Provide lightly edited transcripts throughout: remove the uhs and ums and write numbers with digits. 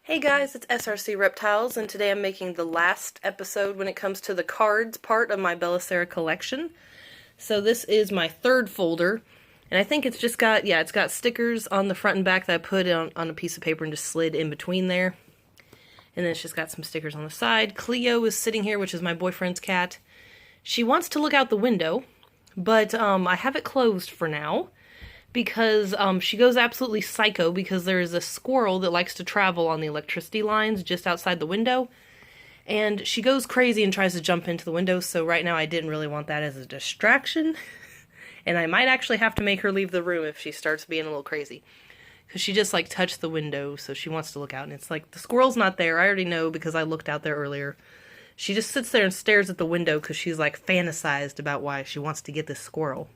Hey guys, it's SRC Reptiles, and today I'm making the last episode when it comes to the cards part of my Sara collection. So this is my third folder, and I think it's just got, it's got stickers on the front and back that I put on a piece of paper and just slid in between there. And then it's just got some stickers on the side. Cleo is sitting here, which is my boyfriend's cat. She wants to look out the window, but I have it closed for now. Because she goes absolutely psycho because there is a squirrel that likes to travel on the electricity lines just outside the window. And she goes crazy and tries to jump into the window, so right now I didn't really want that as a distraction. And I might actually have to make her leave the room if she starts being a little crazy. Because she just, like, touched the window, so she wants to look out. And it's like, the squirrel's not there. I already know because I looked out there earlier. She just sits there and stares at the window because she's, like, fantasized about why she wants to get this squirrel.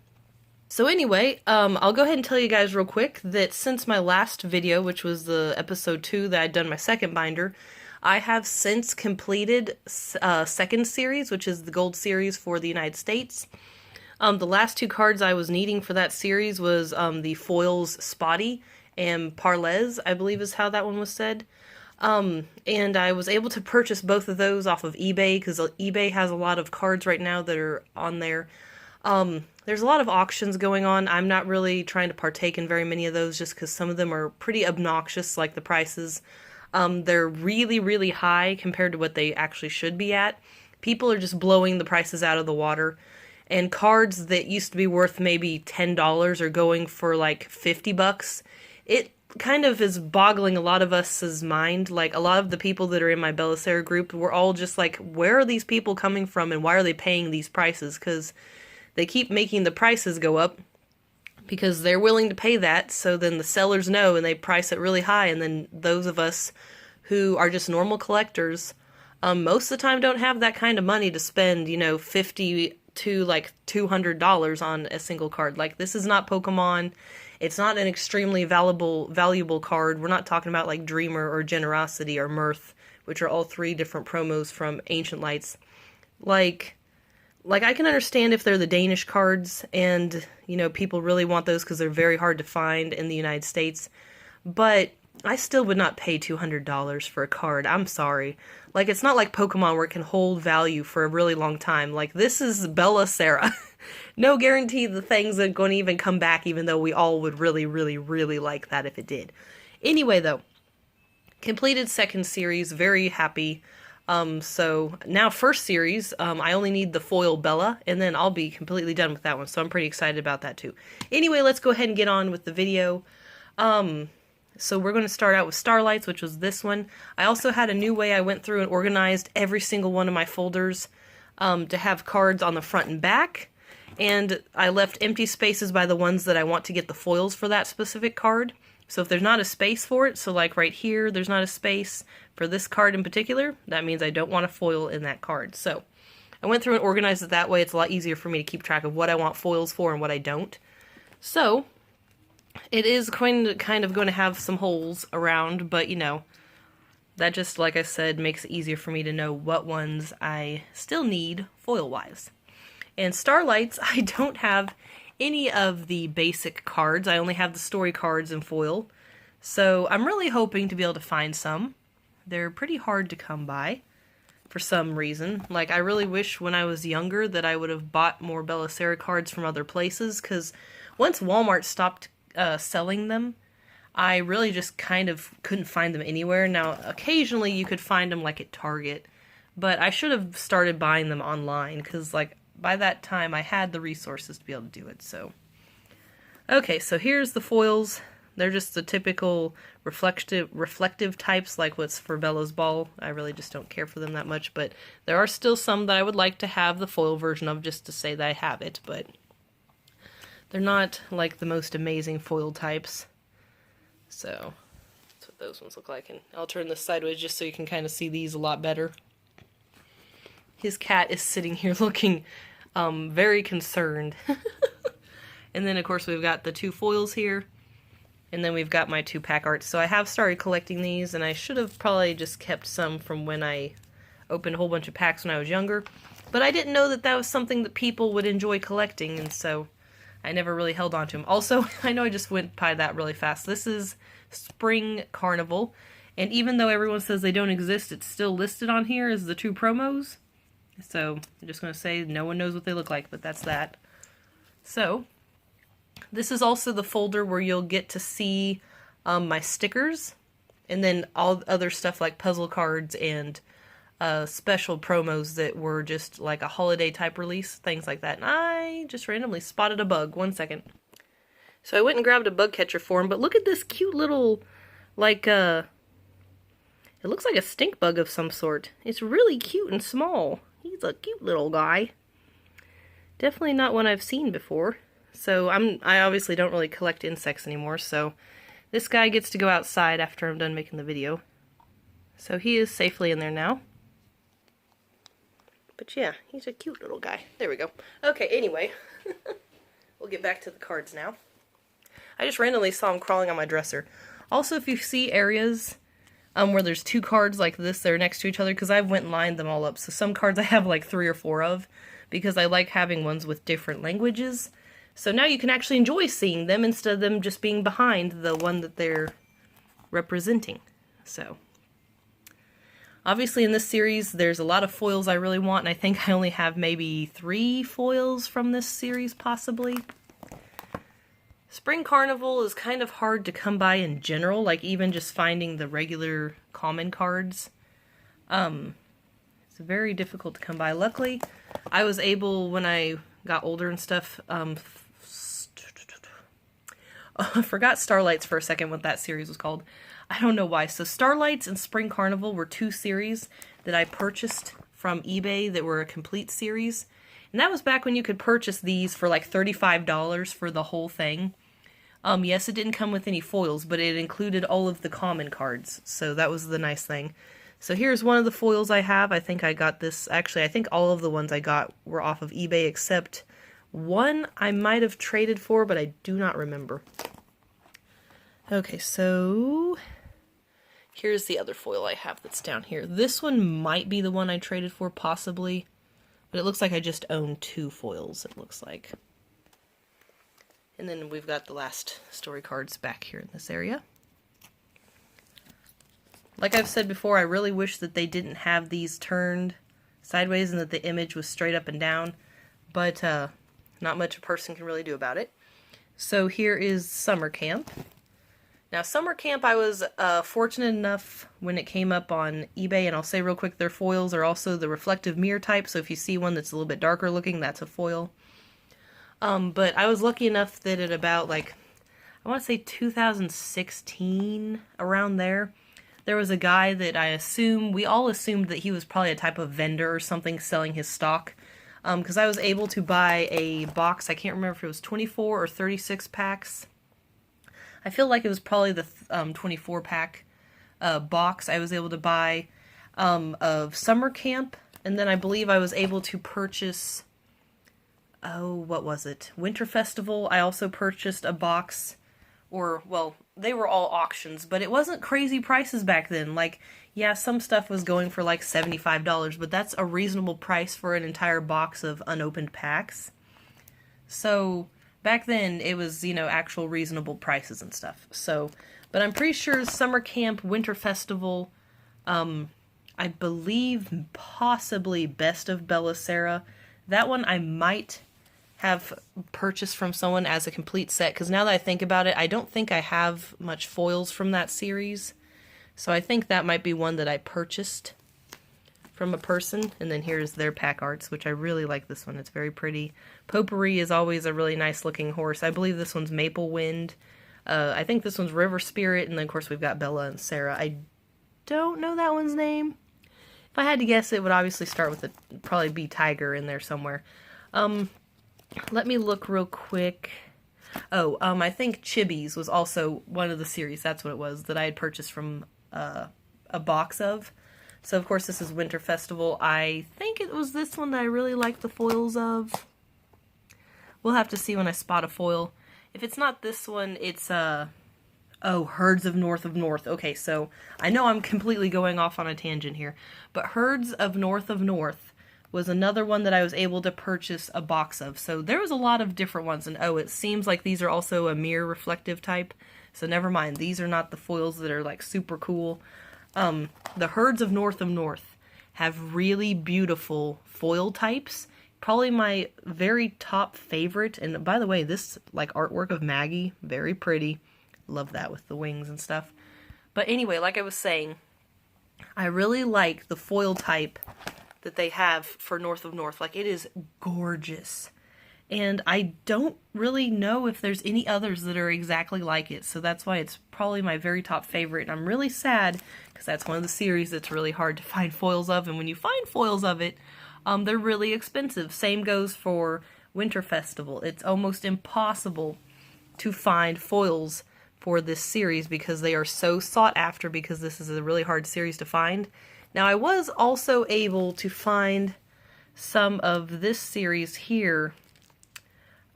So anyway, I'll go ahead and tell you guys real quick that since my last video, which was the episode 2 that I'd done my second binder, I have since completed second series, which is the gold series for the United States. The last two cards I was needing for that series was the foils Spotty and Parlez, I believe is how that one was said. And I was able to purchase both of those off of eBay, because eBay has a lot of cards right now that are on there. There's a lot of auctions going on. I'm not really trying to partake in very many of those just because some of them are pretty obnoxious, like the prices. They're really, really high compared to what they actually should be at. People are just blowing the prices out of the water. And cards that used to be worth maybe $10 are going for like $50. It kind of is boggling a lot of us's mind. Like, a lot of the people that are in my Sara group were all just like, where are these people coming from and why are they paying these prices? Because they keep making the prices go up because they're willing to pay that, so then the sellers know and they price it really high, and then those of us who are just normal collectors, most of the time don't have that kind of money to spend, $50 to like $200 on a single card. Like, this is not Pokemon. It's not an extremely valuable card. We're not talking about like Dreamer or Generosity or Mirth, which are all three different promos from Ancient Lights. Like, I can understand if they're the Danish cards and, people really want those because they're very hard to find in the United States. But I still would not pay $200 for a card. I'm sorry. Like, it's not like Pokemon where it can hold value for a really long time. Like, this is Sara. No guarantee the things are going to even come back, even though we all would really, really, really like that if it did. Anyway, though, completed second series. Very happy. So now first series, I only need the foil Bella, and then I'll be completely done with that one, so I'm pretty excited about that too. Anyway, let's go ahead and get on with the video. So we're going to start out with Starlights, which was this one. I also had a new way I went through and organized every single one of my folders, to have cards on the front and back, and I left empty spaces by the ones that I want to get the foils for that specific card. So if there's not a space for it, so like right here, there's not a space for this card in particular, that means I don't want a foil in that card. So I went through and organized it that way. It's a lot easier for me to keep track of what I want foils for and what I don't. So it is kind of going to have some holes around, but that just, like I said, makes it easier for me to know what ones I still need foil-wise. And Starlights, I don't have any of the basic cards. I only have the story cards in foil. So I'm really hoping to be able to find some. They're pretty hard to come by for some reason. Like, I really wish when I was younger that I would have bought more Sara cards from other places, because once Walmart stopped selling them, I really just kind of couldn't find them anywhere. Now, occasionally you could find them like at Target, but I should have started buying them online, because like by that time I had the resources to be able to do it. So okay, so here's the foils. They're just the typical reflective types, like what's for Bella's Ball. I really just don't care for them that much, but there are still some that I would like to have the foil version of, just to say that I have it, but they're not like the most amazing foil types. So that's what those ones look like, and I'll turn this sideways just so you can kind of see these a lot better. His cat is sitting here looking very concerned. And then, of course, we've got the two foils here. And then we've got my 2-pack arts. So I have started collecting these, and I should have probably just kept some from when I opened a whole bunch of packs when I was younger. But I didn't know that that was something that people would enjoy collecting, and so I never really held on to them. Also, I know I just went by that really fast. This is Spring Carnival, And even though everyone says they don't exist, it's still listed on here as the 2 promos. So I'm just going to say no one knows what they look like, but that's that. So this is also the folder where you'll get to see my stickers, and then all other stuff like puzzle cards and special promos that were just like a holiday type release, things like that. And I just randomly spotted a bug. 1 second. So I went and grabbed a bug catcher for him, but look at this cute little, like, it looks like a stink bug of some sort. It's really cute and small. He's a cute little guy. Definitely not one I've seen before. So I obviously don't really collect insects anymore, so this guy gets to go outside after I'm done making the video. So he is safely in there now. But yeah, he's a cute little guy. There we go. Okay, anyway. We'll get back to the cards now. I just randomly saw him crawling on my dresser. Also, if you see areas where there's 2 cards like this that are next to each other, because I've went and lined them all up. So some cards I have like 3 or 4 of, because I like having ones with different languages. So now you can actually enjoy seeing them instead of them just being behind the one that they're representing. So obviously in this series there's a lot of foils I really want, and I think I only have maybe 3 foils from this series possibly. Spring Carnival is kind of hard to come by in general, like even just finding the regular common cards. It's very difficult to come by. Luckily, I was able, when I got older and stuff, I forgot Starlights for a second, what that series was called. I don't know why. So Starlights and Spring Carnival were 2 series that I purchased from eBay that were a complete series. And that was back when you could purchase these for like $35 for the whole thing. Yes, it didn't come with any foils, but it included all of the common cards. So that was the nice thing. So here's one of the foils I have. I think I got this, actually I think all of the ones I got were off of eBay except one I might have traded for, but I do not remember. Okay, so here's the other foil I have that's down here. This one might be the one I traded for, possibly. But it looks like I just own 2 foils, it looks like. And then we've got the last story cards back here in this area. Like I've said before, I really wish that they didn't have these turned sideways and that the image was straight up and down. But not much a person can really do about it. So here is Summer Camp. Now, Summer Camp, I was fortunate enough when it came up on eBay, and I'll say real quick, their foils are also the reflective mirror type, so if you see one that's a little bit darker looking, that's a foil. But I was lucky enough that at about, like, I want to say 2016, around there was a guy that we all assumed that he was probably a type of vendor or something selling his stock. Because I was able to buy a box, I can't remember if it was 24 or 36 packs. I feel like it was probably the 24 pack box I was able to buy of Summer Camp, and then I believe I was able to purchase, what was it? Winter Festival. I also purchased a box, or, well, they were all auctions, but it wasn't crazy prices back then. Like, yeah, some stuff was going for like $75, but that's a reasonable price for an entire box of unopened packs. So back then, it was, you know, actual reasonable prices and stuff. So, but I'm pretty sure Summer Camp, Winter Festival, I believe possibly Best of Bella Sara. That one I might have purchased from someone as a complete set, because now that I think about it, I don't think I have much foils from that series. So I think that might be one that I purchased from a person. And then here's their pack arts, which I really like this one. It's very pretty. Potpourri is always a really nice looking horse. I believe this one's Maple Wind. I think this one's River Spirit. And then of course we've got Bella and Sara. I don't know that one's name. If I had to guess, it would obviously start with probably be Tiger in there somewhere. Let me look real quick. Oh, I think Chibi's was also one of the series. That's what it was that I had purchased from a box of. So, of course, this is Winter Festival. I think it was this one that I really like the foils of. We'll have to see when I spot a foil. If it's not this one, it's, Herds of North. Okay, so I know I'm completely going off on a tangent here. But Herds of North was another one that I was able to purchase a box of. So there was a lot of different ones. And, it seems like these are also a mirror reflective type. So never mind, these are not the foils that are like super cool. The Herds of North have really beautiful foil types. Probably my very top favorite, and by the way, this like artwork of Maggie, very pretty. Love that with the wings and stuff. But anyway, like I was saying, I really like the foil type that they have for North of North. Like, it is gorgeous. And I don't really know if there's any others that are exactly like it, so that's why it's probably my very top favorite. And I'm really sad, because that's one of the series that's really hard to find foils of, and when you find foils of it, they're really expensive. Same goes for Winter Festival. It's almost impossible to find foils for this series because they are so sought after, because this is a really hard series to find. Now, I was also able to find some of this series here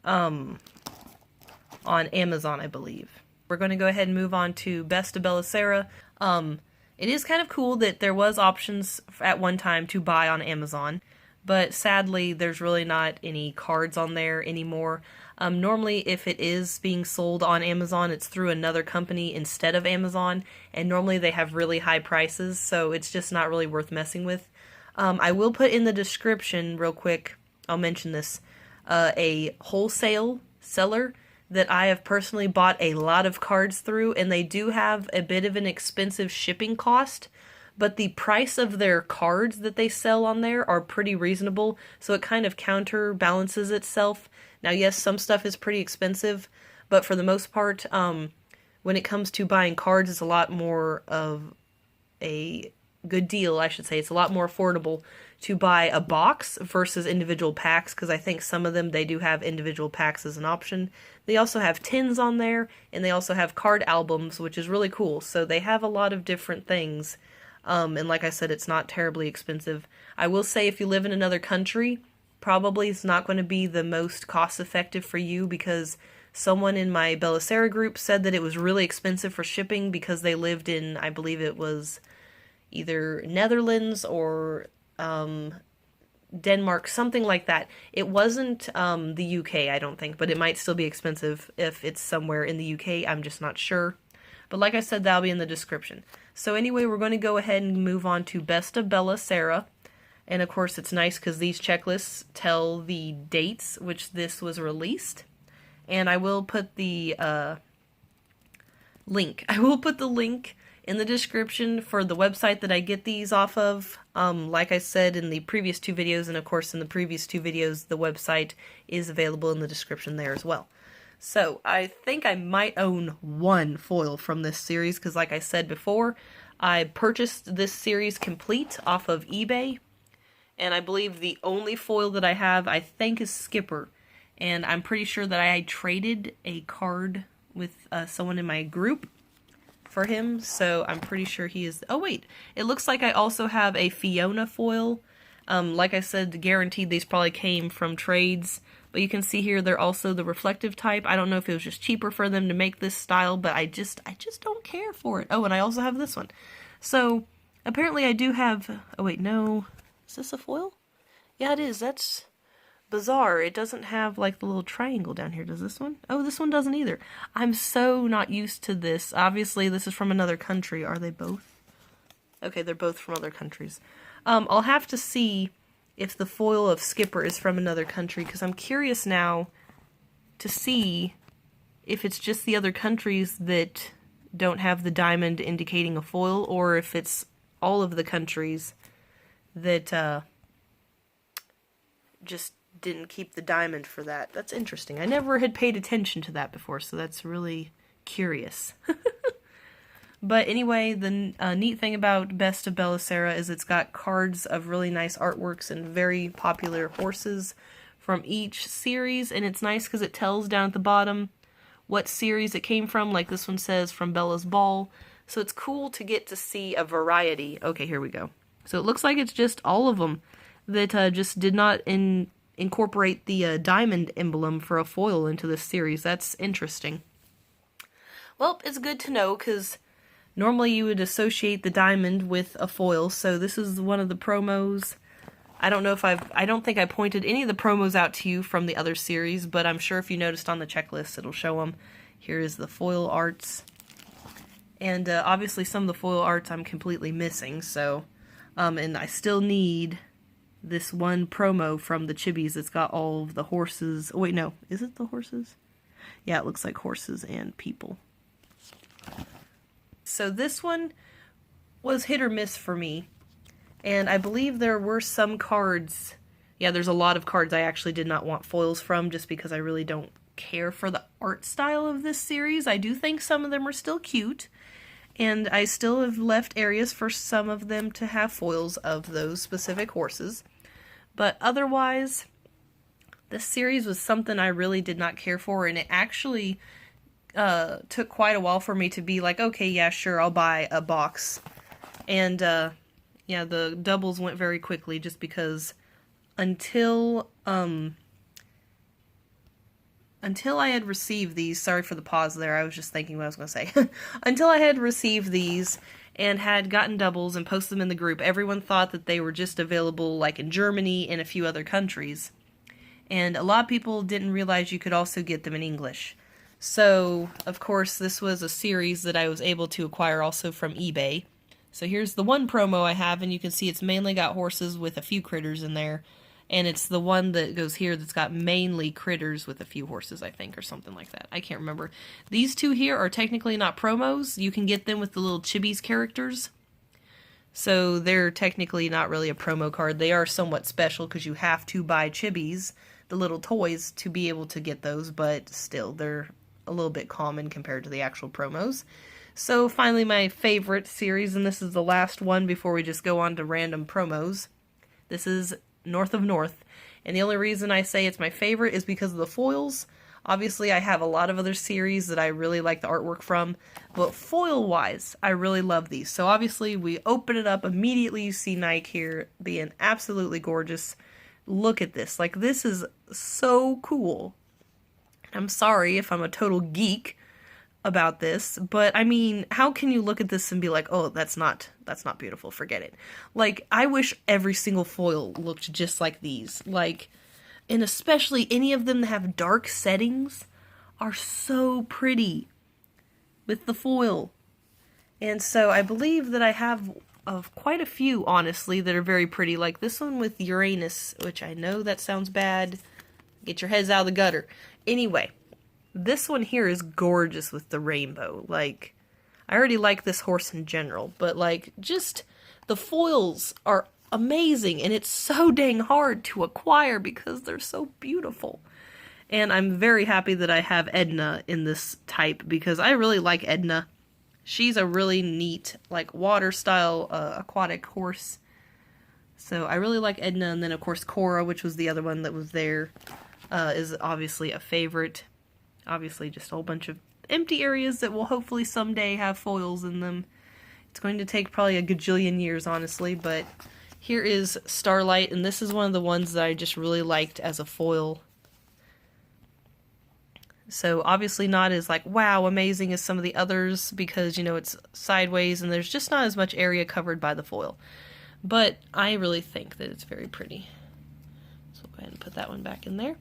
on Amazon, I believe. We're going to go ahead and move on to Best of Bella Sara. It is kind of cool that there was options at one time to buy on Amazon, but sadly there's really not any cards on there anymore. Normally if it is being sold on Amazon, it's through another company instead of Amazon, and normally they have really high prices, so it's just not really worth messing with. I will put in the description real quick, I'll mention this, a wholesale seller that I have personally bought a lot of cards through, and they do have a bit of an expensive shipping cost, but the price of their cards that they sell on there are pretty reasonable, so it kind of counterbalances itself. Now, yes, some stuff is pretty expensive, but for the most part, when it comes to buying cards, it's a lot more of a good deal, I should say. It's a lot more affordable to buy a box versus individual packs, because I think some of them, they do have individual packs as an option. They also have tins on there, and they also have card albums, which is really cool. So they have a lot of different things, and like I said, it's not terribly expensive. I will say, if you live in another country, probably it's not going to be the most cost-effective for you, because someone in my Bella Sara group said that it was really expensive for shipping because they lived in, I believe it was either Netherlands or Denmark, something like that. It wasn't the UK, I don't think, but it might still be expensive if it's somewhere in the UK. I'm just not sure. But like I said, that'll be in the description. So anyway, we're going to go ahead and move on to Best of Bella Sara. And of course, it's nice because these checklists tell the dates which this was released. And I will put the link. I will put the link in the description for the website that I get these off of. Like I said in the previous two videos, and of course in the previous two videos, the website is available in the description there as well. So I think I might own one foil from this series, because like I said before, I purchased this series complete off of eBay, and I believe the only foil that I have, I think, is Skipper. And I'm pretty sure that I traded a card with someone in my group for him, so I'm pretty sure he is... Oh wait, it looks like I also have a Fiona Foil. Like I said, guaranteed these probably came from trades, but you can see here they're also the reflective type. I don't know if it was just cheaper for them to make this style, but I just don't care for it. Oh, and I also have this one. So apparently I do have... Oh wait, no. Is this a foil? Yeah, it is. That's bizarre. It doesn't have like the little triangle down here. Does this one? Oh, this one doesn't either. I'm so not used to this. Obviously, this is from another country. Are they both? Okay, they're both from other countries. I'll have to see if the foil of Skipper is from another country, because I'm curious now to see if it's just the other countries that don't have the diamond indicating a foil, or if it's all of the countries that just didn't keep the diamond for that. That's interesting. I never had paid attention to that before, so that's really curious. But anyway, the neat thing about Best of Bella Sara is it's got cards of really nice artworks and very popular horses from each series, and it's nice because it tells down at the bottom what series it came from. Like this one says from Bella's Ball, so it's cool to get to see a variety. Okay, here we go. So it looks like it's just all of them that just did not incorporate the diamond emblem for a foil into this series. That's interesting. Well, it's good to know, because normally you would associate the diamond with a foil, so this is one of the promos. I don't know if I don't think I pointed any of the promos out to you from the other series, but I'm sure if you noticed on the checklist, it'll show them. Here is the foil arts. And obviously some of the foil arts I'm completely missing, so... and I still need this one promo from the Chibis that's got all of the horses. Oh, wait, no. Is it the horses? Yeah, it looks like horses and people. So this one was hit or miss for me. And I believe there were some cards. Yeah, there's a lot of cards I actually did not want foils from just because I really don't care for the art style of this series. I do think some of them are still cute. And I still have left areas for some of them to have foils of those specific horses. But otherwise, this series was something I really did not care for, and it actually took quite a while for me to be like, okay, yeah, sure, I'll buy a box. And, yeah, the doubles went very quickly just because until I had received these, sorry for the pause there, I was just thinking what I was going to say. Until I had received these and had gotten doubles and posted them in the group, everyone thought that they were just available like in Germany and a few other countries. And a lot of people didn't realize you could also get them in English. So, of course, this was a series that I was able to acquire also from eBay. So here's the one promo I have, and you can see it's mainly got horses with a few critters in there. And it's the one that goes here that's got mainly critters with a few horses, I think, or something like that. I can't remember. These two here are technically not promos. You can get them with the little Chibis characters. So they're technically not really a promo card. They are somewhat special because you have to buy Chibis, the little toys, to be able to get those. But still, they're a little bit common compared to the actual promos. So finally my favorite series, and this is the last one before we just go on to random promos. This is North of North, and the only reason I say it's my favorite is because of the foils. Obviously, I have a lot of other series that I really like the artwork from, but foil-wise, I really love these. So obviously, we open it up, immediately you see Nike here being absolutely gorgeous. Look at this. Like, this is so cool. I'm sorry if I'm a total geek about this, but I mean, how can you look at this and be like, oh, that's not beautiful, forget it. Like, I wish every single foil looked just like these. Like, and especially any of them that have dark settings are so pretty with the foil. And so I believe that I have quite a few, honestly, that are very pretty. Like this one with Uranus, which I know that sounds bad. Get your heads out of the gutter. Anyway, this one here is gorgeous with the rainbow. Like, I already like this horse in general, but like, just the foils are amazing, and it's so dang hard to acquire because they're so beautiful. And I'm very happy that I have Edna in this type because I really like Edna. She's a really neat, like, water style aquatic horse. So I really like Edna, and then of course Cora, which was the other one that was there, is obviously a favorite. Obviously just a whole bunch of empty areas that will hopefully someday have foils in them. It's going to take probably a gajillion years, honestly, but here is Starlight, and this is one of the ones that I just really liked as a foil. So obviously not as like, wow, amazing as some of the others because, you know, it's sideways and there's just not as much area covered by the foil. But I really think that it's very pretty. So we'll go ahead and put that one back in there.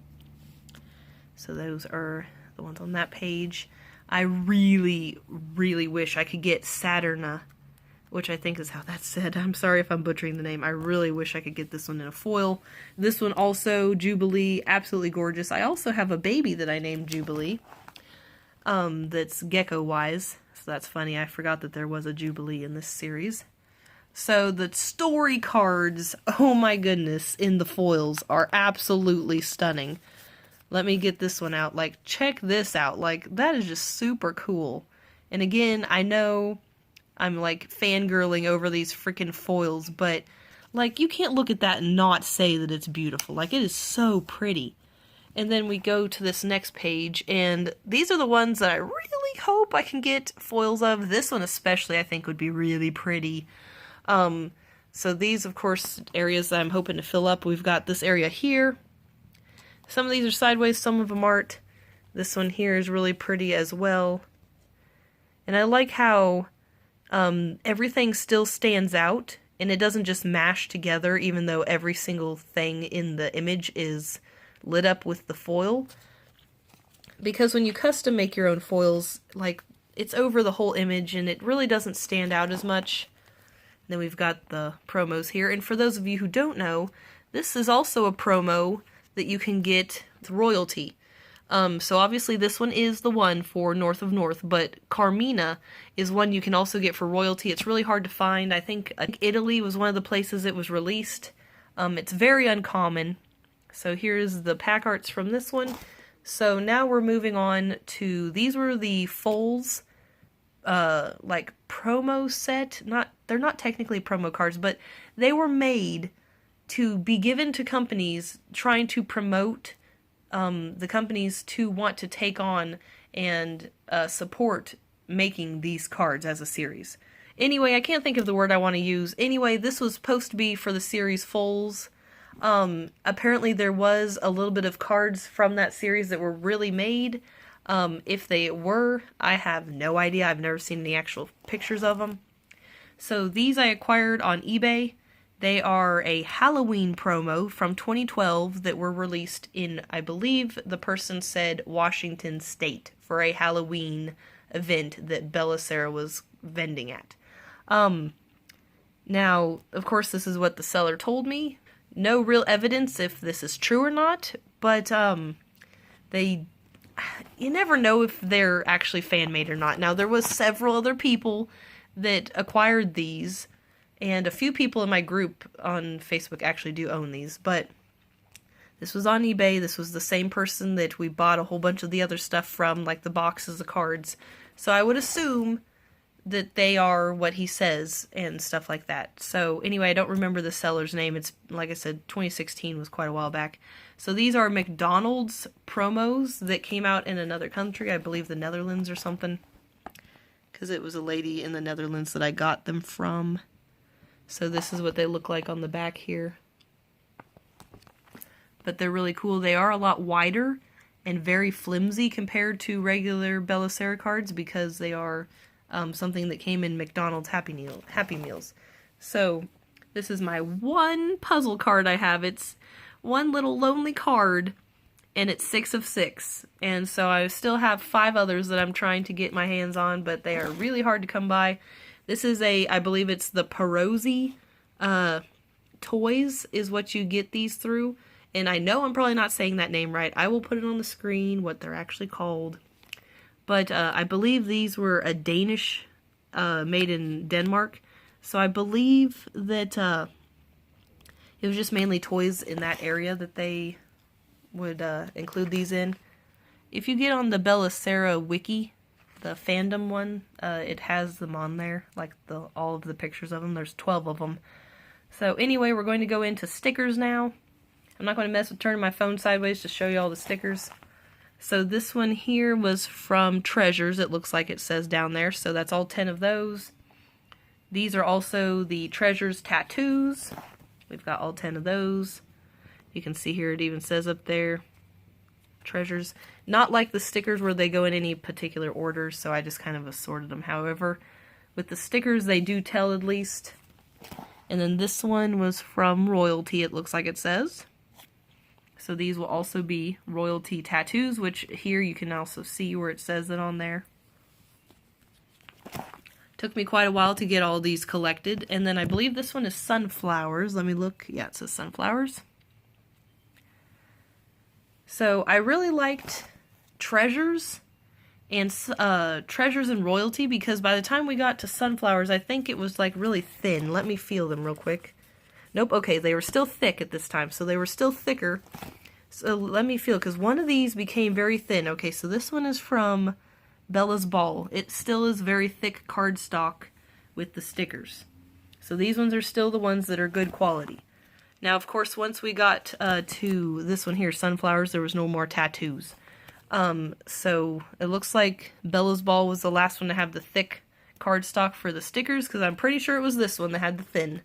So those are the ones on that page. I really, really wish I could get Saturna, which I think is how that's said. I'm sorry if I'm butchering the name. I really wish I could get this one in a foil. This one also, Jubilee, absolutely gorgeous. I also have a baby that I named Jubilee, that's gecko-wise. So that's funny. I forgot that there was a Jubilee in this series. So the story cards, oh my goodness, in the foils are absolutely stunning. Let me get this one out. Like, check this out. Like, that is just super cool. And again, I know I'm like fangirling over these freaking foils, but like, you can't look at that and not say that it's beautiful. Like, it is so pretty. And then we go to this next page, and these are the ones that I really hope I can get foils of. This one especially I think would be really pretty. So these, of course, areas that I'm hoping to fill up. We've got this area here. Some of these are sideways, some of them aren't. This one here is really pretty as well. And I like how everything still stands out, and it doesn't just mash together, even though every single thing in the image is lit up with the foil. because when you custom make your own foils, like, it's over the whole image and it really doesn't stand out as much. Then we've got the promos here, and for those of you who don't know, this is also a promo that you can get with royalty. So obviously this one is the one for North of North, but Carmina is one you can also get for royalty. It's really hard to find. I think Italy was one of the places it was released. It's very uncommon. So here's the pack arts from this one. So now we're moving on to, these were the Foals, like promo set. They're not technically promo cards, but they were made to be given to companies trying to promote the companies to want to take on and support making these cards as a series. Anyway, I can't think of the word I want to use. Anyway, this was supposed to be for the series Foals. Apparently there was a little bit of cards from that series that were really made. If they were, I have no idea. I've never seen any actual pictures of them. So these I acquired on eBay. They are a Halloween promo from 2012 that were released in, I believe the person said, Washington State, for a Halloween event that Sara was vending at. Now, of course, this is what the seller told me. No real evidence if this is true or not, but you never know if they're actually fan-made or not. Now, there was several other people that acquired these, and a few people in my group on Facebook actually do own these, but this was on eBay. This was the same person that we bought a whole bunch of the other stuff from, like the boxes of cards. So I would assume that they are what he says and stuff like that. So anyway, I don't remember the seller's name. It's, like I said, 2016 was quite a while back. So these are McDonald's promos that came out in another country, I believe the Netherlands or something, because it was a lady in the Netherlands that I got them from. So this is what they look like on the back here. But they're really cool. They are a lot wider and very flimsy compared to regular Sara cards because they are something that came in McDonald's Happy Meals. So this is my one puzzle card I have. It's one little lonely card, and it's 6 of 6. And so I still have 5 others that I'm trying to get my hands on, but they are really hard to come by. This is I believe it's the Perozzi Toys is what you get these through. And I know I'm probably not saying that name right. I will put it on the screen, what they're actually called. But I believe these were a Danish, made in Denmark. So I believe that it was just mainly toys in that area that they would include these in. If you get on the Sara wiki, the fandom one, it has them on there, like all of the pictures of them. There's 12 of them. So anyway, we're going to go into stickers now. I'm not going to mess with turning my phone sideways to show you all the stickers. So this one here was from Treasures, it looks like it says down there. So that's all 10 of those. These are also the Treasures tattoos. We've got all 10 of those. You can see here it even says up there, Treasures. Not like the stickers where they go in any particular order, so I just kind of assorted them. However, with the stickers they do tell at least. And then this one was from Royalty, it looks like it says. So these will also be Royalty tattoos, which here you can also see where it says it on there. Took me quite a while to get all these collected. And then I believe this one is Sunflowers. Let me look. Yeah, it says Sunflowers. So I really liked Treasures and Royalty, because by the time we got to Sunflowers, I think it was like really thin. Let me feel them real quick. Nope, okay, they were still thick at this time, so they were still thicker. So let me feel, because one of these became very thin. Okay, so this one is from Bella's Ball. It still is very thick cardstock with the stickers. So these ones are still the ones that are good quality. Now, of course, once we got to this one here, Sunflowers, there was no more tattoos. So it looks like Bella's Ball was the last one to have the thick cardstock for the stickers, because I'm pretty sure it was this one that had the thin.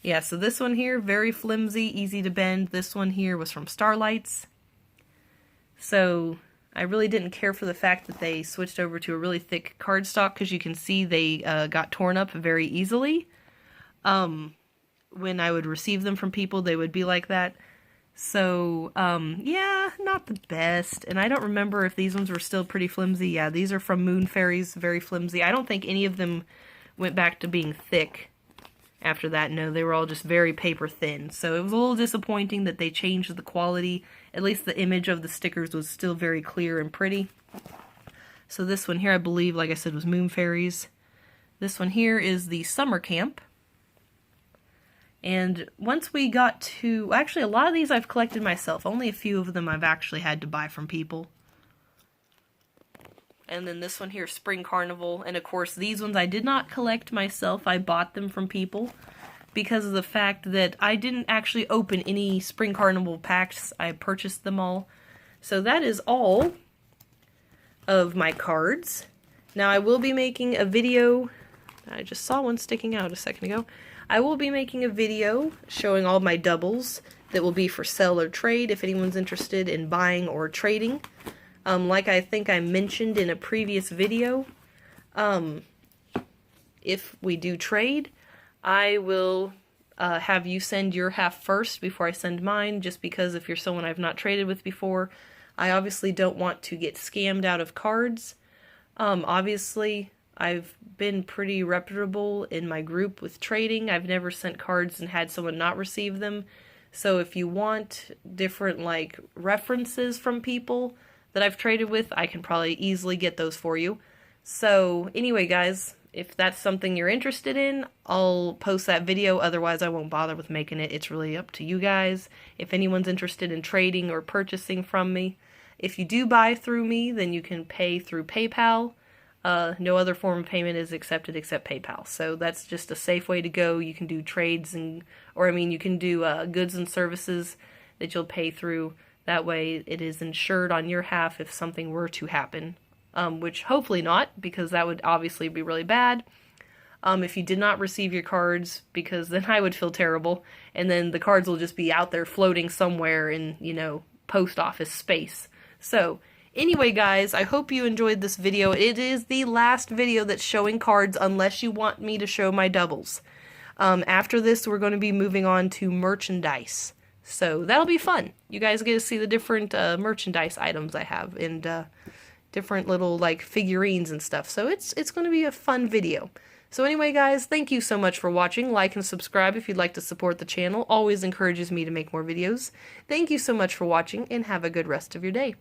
Yeah, so this one here, very flimsy, easy to bend. This one here was from Starlight's. So I really didn't care for the fact that they switched over to a really thick cardstock, because you can see they got torn up very easily. When I would receive them from people, they would be like that. So, yeah, not the best. And I don't remember if these ones were still pretty flimsy. Yeah, these are from Moon Fairies, very flimsy. I don't think any of them went back to being thick after that. No, they were all just very paper thin. So it was a little disappointing that they changed the quality. At least the image of the stickers was still very clear and pretty. So this one here, I believe, like I said, was Moon Fairies. This one here is the Summer Camp. And once we got to... Actually, a lot of these I've collected myself. Only a few of them I've actually had to buy from people. And then this one here, Spring Carnival. And of course, these ones I did not collect myself. I bought them from people because of the fact that I didn't actually open any Spring Carnival packs. I purchased them all. So that is all of my cards. Now I will be making a video. I just saw one sticking out a second ago. I will be making a video showing all my doubles that will be for sell or trade if anyone's interested in buying or trading. Like I think I mentioned in a previous video, if we do trade, I will have you send your half first before I send mine, just because if you're someone I've not traded with before, I obviously don't want to get scammed out of cards. Obviously, I've been pretty reputable in my group with trading. I've never sent cards and had someone not receive them. So if you want different like references from people that I've traded with, I can probably easily get those for you. So anyway, guys, if that's something you're interested in, I'll post that video. Otherwise, I won't bother with making it. It's really up to you guys. If anyone's interested in trading or purchasing from me, if you do buy through me, then you can pay through PayPal. No other form of payment is accepted except PayPal. So that's just a safe way to go. You can do trades you can do goods and services that you'll pay through. That way it is insured on your half if something were to happen. Which hopefully not, because that would obviously be really bad. If you did not receive your cards, because then I would feel terrible. And then the cards will just be out there floating somewhere in, post office space. So, anyway, guys, I hope you enjoyed this video. It is the last video that's showing cards unless you want me to show my doubles. After this, we're going to be moving on to merchandise. So that'll be fun. You guys get to see the different merchandise items I have and different little like figurines and stuff. So it's going to be a fun video. So anyway, guys, thank you so much for watching. Like and subscribe if you'd like to support the channel. Always encourages me to make more videos. Thank you so much for watching and have a good rest of your day.